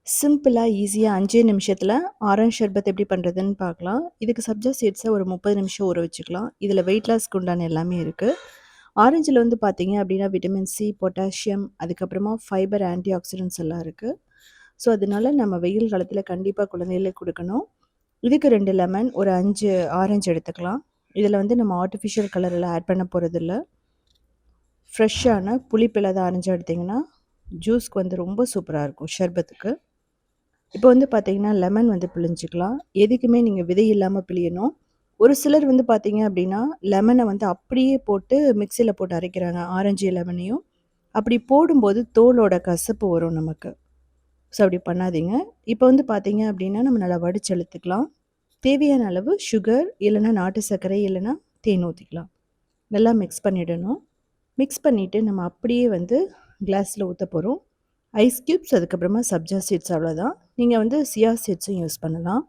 சிம்பிளா, ஈஸியா 5 நிமிஷத்துல ஆரஞ்ச் ஷர்பத் எப்படி பண்றதுன்னு பார்க்கலாம். இதுக்கு சப்ஜா சீட்ஸ ஒரு 30 நிமிஷம் ஊற வச்சுக்கலாம். இதில வெயிட் லாஸ்க்கு உண்டான எல்லாமே இருக்கு. ஆரஞ்சில வந்து பார்த்தீங்க அப்படின்னா, விட்டமின் சி, பொட்டாசியம், அதுக்கப்புறமா ஃபைபர், ஆன்டி ஆக்ஸிடென்ட்ஸ் எல்லாம் இருக்கு. ஸோ, அதனால நம்ம வெயில் காலத்தில கண்டிப்பா குழந்தைகளுக்கு குடுக்கணும். இதுக்கு 2 லெமன், ஒரு 5 ஆரஞ்சு எடுத்துக்கலாம். இதில வந்து நம்ம ஆர்ட்டிஃபிஷியல் கலர் எல்லாம் ஆட் பண்ண போறதில்ல. ஃப்ரெஷ்ஷான புளிப்பில்லாத ஆரஞ்சா எடுத்தீங்கன்னா, ஜூஸ்க்கு வந்து ரொம்ப சூப்பரா இருக்கும் ஷர்பத்துக்கு. இப்போ வந்து பார்த்தீங்கன்னா, லெமன் வந்து பிழிஞ்சுக்கலாம். எதுக்குமே நீங்க விதை இல்லாம பிழியணும். ஒரு சிலர் வந்து பார்த்தீங்க அப்படின்னா, லெமன வந்து அப்படியே போட்டு மிக்ஸியில போட்டு அரைக்கிறாங்க. ஆரஞ்சு லெமனையும். அப்படி போடும்போது தோலோட கசப்பு வரும் நமக்கு. ஸோ அப்படி பண்ணாதீங்க. இப்போ வந்து பார்த்தீங்க அப்படின்னா, நம்ம நல்லா வடிச்சு எடுத்துக்கலாம். தேவையான அளவு சுகர், இல்லைன்னா நாட்டு சர்க்கரை, இல்லைன்னா தேன் ஊத்திக்கலாம். நல்லா மிக்ஸ் பண்ணிடணும். மிக்ஸ் பண்ணிவிட்டு நம்ம அப்படியே வந்து கிளாஸில் ஊற்ற போகிறோம். ஐஸ் க்யூப்ஸ், அதுக்கப்புறமா சப்ஜா சீட்ஸ் அவ்வளோதான். நீங்க வந்து சியா சீட்ஸும் யூஸ் பண்ணலாம்.